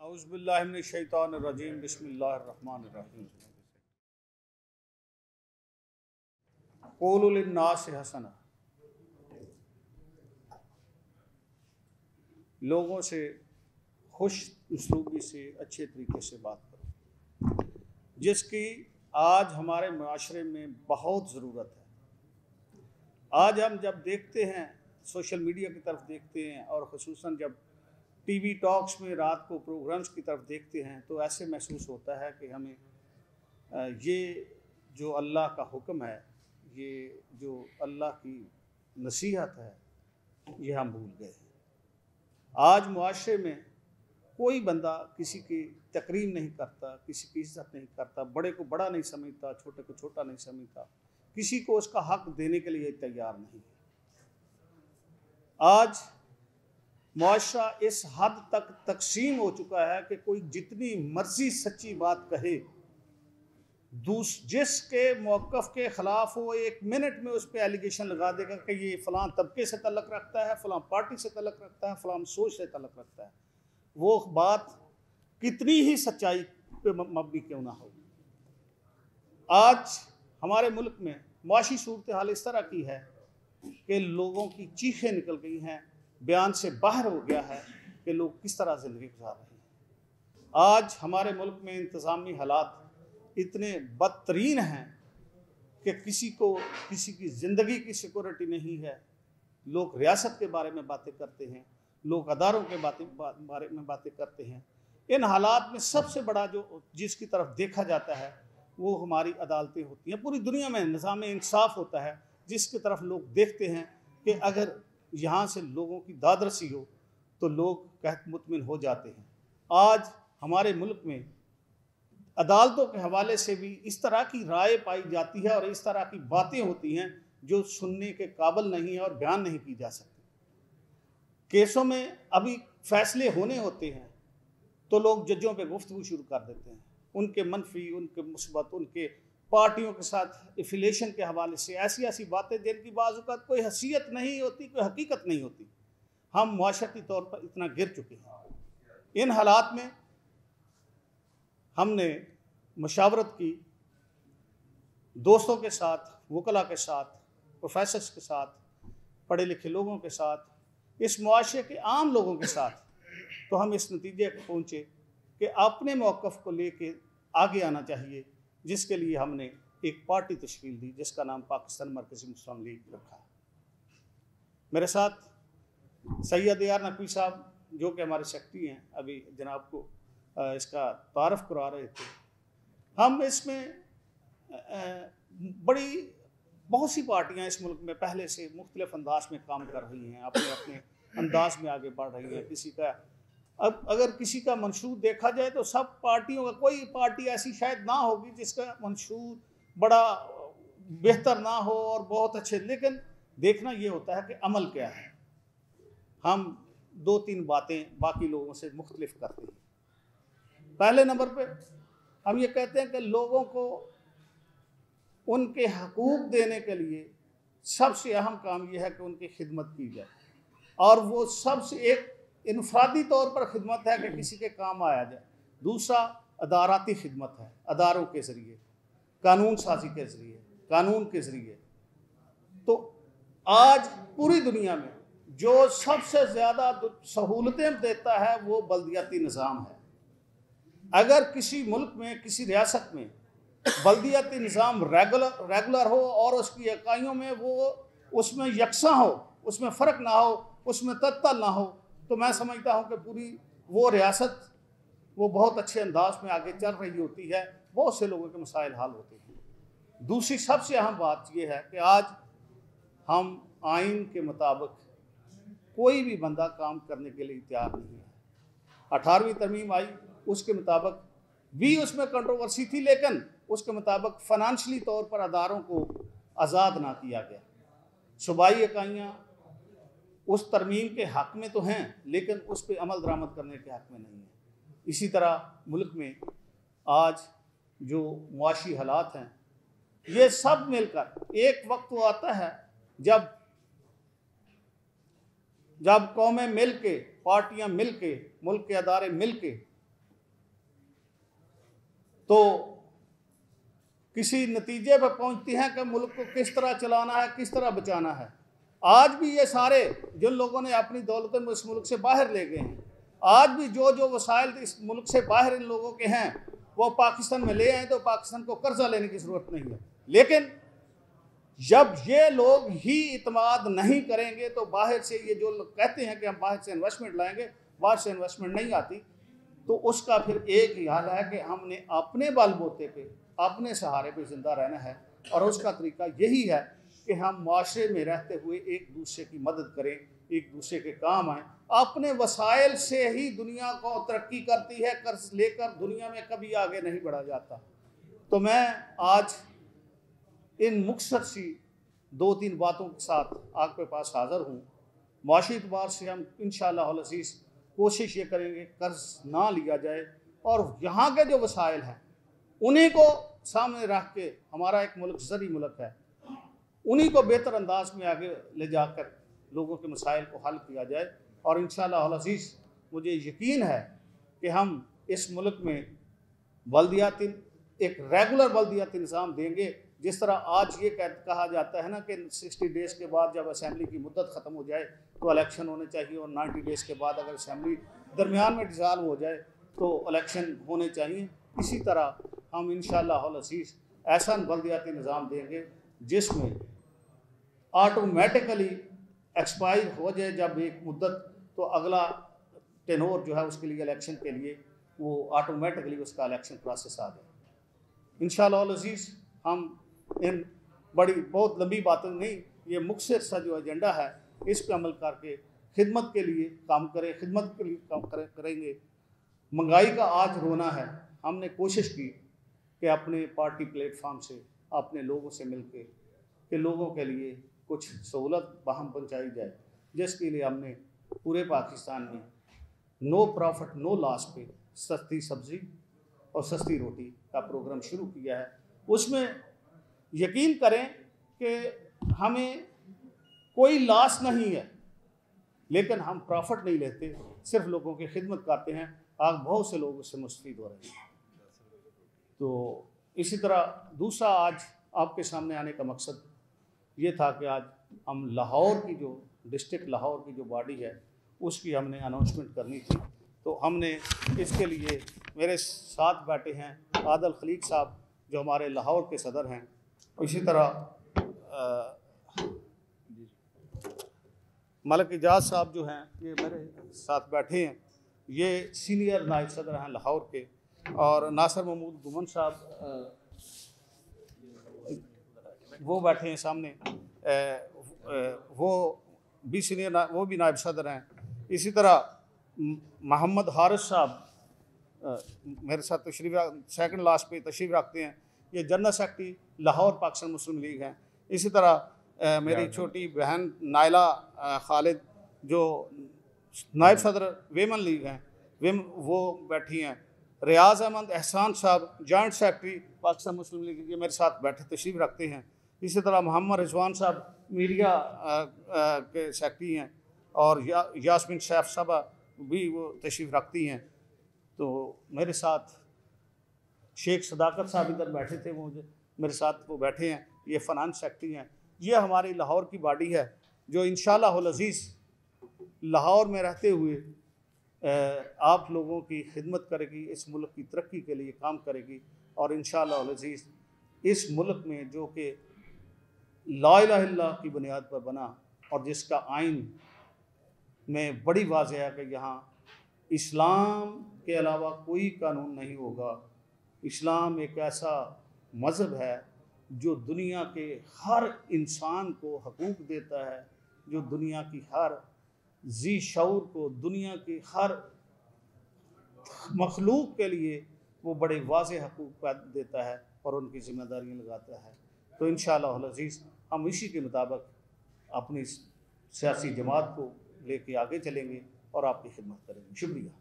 औज़ुबिल्लाहिमिनश्शैतानिर्रजीम बिस्मिल्लाहिर्रहमानिर्रहीम। क़ूलू लिन्नासि हसना, लोगों से खुश उसलूबी से अच्छे तरीके से बात करो, जिसकी आज हमारे माशरे में बहुत ज़रूरत है। आज हम जब देखते हैं, सोशल मीडिया की तरफ देखते हैं और ख़ुसूसन जब टीवी टॉक्स में रात को प्रोग्राम्स की तरफ देखते हैं, तो ऐसे महसूस होता है कि हमें ये जो अल्लाह का हुक्म है, ये जो अल्लाह की नसीहत है, ये हम भूल गए हैं। आज मुआशरे में कोई बंदा किसी की तकरीम नहीं करता, किसी की इज्जत नहीं करता, बड़े को बड़ा नहीं समझता, छोटे को छोटा नहीं समझता, किसी को उसका हक देने के लिए तैयार नहीं है। आज मुआशरा इस हद तक तकसीम हो चुका है कि कोई जितनी मर्जी सच्ची बात कहे, जिसके मौक़िफ़ के ख़िलाफ़ हो, एक मिनट में उस पर एलिगेशन लगा देगा कि ये फ़लाँ तबके से तल्लुक़ रखता है, फ़लाँ पार्टी से तल्लुक़ रखता है, फ़लाँ सोच से तल्लुक़ रखता है। वो बात कितनी ही सच्चाई पे मबनी क्यों ना हो। आज हमारे मुल्क में मुआशी सूरत हाल इस तरह की है कि लोगों की चीखें निकल गई हैं, बयान से बाहर हो गया है कि लोग किस तरह ज़िंदगी गुजार रहे हैं। आज हमारे मुल्क में इंतज़ामी हालात इतने बदतरीन हैं कि किसी को किसी की ज़िंदगी की सिक्योरिटी नहीं है। लोग रियासत के बारे में बातें करते हैं, लोग अदारों के बारे में बातें करते हैं। इन हालात में सबसे बड़ा जो जिसकी तरफ देखा जाता है वो हमारी अदालतें होती हैं। पूरी दुनिया में निज़ाम इंसाफ होता है, जिसकी तरफ लोग देखते हैं कि अगर यहाँ से लोगों की दादरसी हो तो लोग कहत मुतमिन हो जाते हैं। आज हमारे मुल्क में अदालतों के हवाले से भी इस तरह की राय पाई जाती है और इस तरह की बातें होती हैं जो सुनने के काबिल नहीं है और बयान नहीं की जा सकती। केसों में अभी फैसले होने होते हैं तो लोग जजों पे गुफ्तगू शुरू कर देते हैं, उनके मनफी, उनके मुस्बत, उनके पार्टियों के साथ एफिलेशन के हवाले से ऐसी ऐसी बातें जिनकी बाज़ औक़ात कोई हैसियत नहीं होती, कोई हकीकत नहीं होती। हम मुआशरती तौर पर इतना गिर चुके हैं। इन हालात में हमने मशावरत की, दोस्तों के साथ, वकला के साथ, प्रोफेसर्स के साथ, पढ़े लिखे लोगों के साथ, इस मुआशरे के आम लोगों के साथ, तो हम इस नतीजे पर पहुँचे कि अपने मौक़िफ़ को लेके आगे आना चाहिए, जिसके लिए हमने एक पार्टी तश्कील दी जिसका नाम पाकिस्तान मरकज़ी मुस्लिम लीग रखा। मेरे साथ सैयद यार नकवी साहब जो कि हमारे सेक्रेटरी हैं, अभी जनाब को इसका तारफ़ करा रहे थे। हम इसमें बहुत सी पार्टियां इस मुल्क में पहले से मुख्तलिफ़ अंदाज में काम कर रही हैं, अपने अपने अंदाज में आगे बढ़ रही हैं। किसी का अब अगर किसी का मंशूर देखा जाए तो सब पार्टियों का कोई पार्टी ऐसी शायद ना होगी जिसका मंशूर बड़ा बेहतर ना हो और बहुत अच्छे, लेकिन देखना ये होता है कि अमल क्या है। हम दो तीन बातें बाकी लोगों से मुख्तलिफ करते हैं। पहले नंबर पे हम ये कहते हैं कि लोगों को उनके हकूक़ देने के लिए सबसे अहम काम यह है कि उनकी खिदमत की जाए, और वो सबसे एक इनफरादी तौर पर खिदमत है कि किसी के काम आया जाए। दूसरा अदाराती खिदमत है, अदारों के ज़रिए, कानून साजी के ज़रिए, कानून के ज़रिए। तो आज पूरी दुनिया में जो सबसे ज़्यादा सहूलतें देता है वो बल्दियाती निज़ाम है। अगर किसी मुल्क में, किसी रियासत में बल्दियाती निज़ाम रेगुलर हो और उसकी इकाइयों में वो उसमें यकसा हो, उसमें फ़र्क ना हो, उसमें तत्तल ना हो, तो मैं समझता हूँ कि पूरी वो रियासत वो बहुत अच्छे अंदाज में आगे चल रही होती है, बहुत से लोगों के मसाइल हल होते हैं। दूसरी सबसे अहम बात यह है कि आज हम आइन के मुताबिक कोई भी बंदा काम करने के लिए तैयार नहीं है। 18वीं तरमीम आई, उसके मुताबिक भी उसमें कंट्रोवर्सी थी, लेकिन उसके मुताबिक फ़ाइनेंशली तौर पर अदारों को आज़ाद ना किया गया। सूबाई इकाइयाँ उस तरमीम के हक़ में तो हैं, लेकिन उस पर अमल दरामद करने के हक़ में नहीं है। इसी तरह मुल्क में आज जो मुआशी हालात हैं, ये सब मिलकर एक वक्त वो आता है जब कौमें मिल के, पार्टियाँ मिल के, मुल्क के अदारे मिल के तो किसी नतीजे पर पहुंचती हैं कि मुल्क को किस तरह चलाना है, किस तरह बचाना है। आज भी ये सारे जिन लोगों ने अपनी दौलतें इस मुल्क से बाहर ले गए हैं, आज भी जो वसाइल इस मुल्क से बाहर इन लोगों के हैं वो पाकिस्तान में ले आए, तो पाकिस्तान को कर्जा लेने की ज़रूरत नहीं है। लेकिन जब ये लोग ही इत्मीनान नहीं करेंगे तो बाहर से ये जो लोग कहते हैं कि हम बाहर से इन्वेस्टमेंट लाएंगे, बाहर से इन्वेस्टमेंट नहीं आती, तो उसका फिर एक ही हाल है कि हमने अपने बलबूते पे, अपने सहारे पे ज़िंदा रहना है। और उसका तरीका यही है कि हम माशरे में रहते हुए एक दूसरे की मदद करें, एक दूसरे के काम आएँ। अपने वसाइल से ही दुनिया को तरक्की करती है, कर्ज लेकर दुनिया में कभी आगे नहीं बढ़ा जाता। तो मैं आज इन मुख्तसर सी 2-3 बातों के साथ आपके पास हाज़िर हूँ। माशी एतबार से हम इंशाअल्लाह अज़ीज़ कोशिश ये करेंगे कर्ज ना लिया जाए और यहाँ के जो वसाइल हैं उन्हीं को सामने रख के, हमारा एक मुल्क ज़री मुल्क है, उन्हीं को बेहतर अंदाज में आगे ले जाकर लोगों के मसाइल को हल किया जाए। और इंशाअल्लाह अज़ीज़ मुझे यकीन है कि हम इस मुल्क में बल्दियाती एक रेगुलर बल्दियाती निज़ाम देंगे। जिस तरह आज ये कहा जाता है ना कि 60 डेज़ के बाद जब असेंबली की मुद्दत ख़त्म हो जाए तो इलेक्शन होने चाहिए, और 90 डेज़ के बाद अगर असेंबली दरमियान में डिज़ाल्व हो जाए तो इलेक्शन होने चाहिए। इसी तरह हम इंशाअल्लाह अज़ीज़ ऐसा बल्दियाती निज़ाम देंगे जिसमें ऑटोमेटिकली एक्सपायर हो जाए जब एक मुद्दत, तो अगला टेनोर जो है उसके लिए इलेक्शन के लिए वो ऑटोमेटिकली उसका इलेक्शन प्रोसेस आ जाए। इंशाअल्लाह अज़ीज़ हम इन बहुत लंबी बातें नहीं, ये मुख्तसर सा जो एजेंडा है इस पर अमल करके खिदमत के लिए काम करें, खिदमत के लिए काम करेंगे। महंगाई का आज रोना है, हमने कोशिश की कि अपने पार्टी प्लेटफार्म से अपने लोगों से मिलके कि लोगों के लिए कुछ सहूलत बाहम पहुँचाई जाए, जिसके लिए हमने पूरे पाकिस्तान में नो प्रॉफिट नो लॉस पे सस्ती सब्ज़ी और सस्ती रोटी का प्रोग्राम शुरू किया है। उसमें यकीन करें कि हमें कोई लॉस नहीं है, लेकिन हम प्रॉफिट नहीं लेते, सिर्फ लोगों की खिदमत करते हैं। आज बहुत से लोग उससे मुस्तफ़ीद हो रहे हैं। तो इसी तरह दूसरा आज आपके सामने आने का मकसद ये था कि आज हम लाहौर की जो डिस्ट्रिक्ट लाहौर की जो बॉडी है उसकी हमने अनाउंसमेंट करनी थी। तो हमने इसके लिए मेरे साथ बैठे हैं आदिल खलीक साहब जो हमारे लाहौर के सदर हैं, इसी तरह मलिक इजाज़ साहब जो हैं ये मेरे साथ बैठे हैं, ये सीनियर नायब सदर हैं लाहौर के, और नासिर महमूद गुमन साहब वो बैठे हैं सामने, वो भी सीनियर, वो भी नायब सदर हैं। इसी तरह मोहम्मद हारिस साहब मेरे साथ तशरीफ़ सेकंड लास्ट पे तशरीफ़ रखते हैं, ये जनरल सेक्रेटरी लाहौर पाकिस्तान मुस्लिम लीग हैं। इसी तरह मेरी छोटी बहन नाइला खालिद जो नायब सदर वेमन लीग हैं, वो बैठी हैं। रियाज अहमद एहसान साहब जॉइंट सेक्रेटरी पाकिस्तान मुस्लिम लीग, ये मेरे साथ बैठे तशरीफ़ रखते हैं। इसी तरह मोहम्मद रिजवान साहब मीडिया के सेक्रेटरी हैं, और यास्मीन सैफ साहबा भी वो तशरीफ़ रखती हैं। तो मेरे साथ शेख सदाकत साहब इधर बैठे थे, वो मेरे साथ वो बैठे हैं, ये फ़नांस सेक्रेटरी हैं। ये हमारी लाहौर की बॉडी है जो इंशाअल्लाह अज़ीज़ लाहौर में रहते हुए आप लोगों की खिदमत करेगी, इस मुल्क की तरक्की के लिए काम करेगी। और इंशाअल्लाह अज़ीज़ इस मुल्क में जो कि ला इलाहा इल्लल्लाह की बुनियाद पर बना और जिसका आइन में बड़ी वाज़ेह है कि यहाँ इस्लाम के अलावा कोई कानून नहीं होगा। इस्लाम एक ऐसा मज़हब है जो दुनिया के हर इंसान को हकूक़ देता है, जो दुनिया की हर जी शऊर को, दुनिया की हर मखलूक के लिए वो बड़े वाज़ेह हकूक़ देता है और उनकी ज़िम्मेदारियाँ लगाता है। तो इंशाअल्लाह अज़ीज़ हम इसी के मुताबिक अपनी सियासी जमात को लेके आगे चलेंगे और आपकी खिदमत करेंगे। शुक्रिया।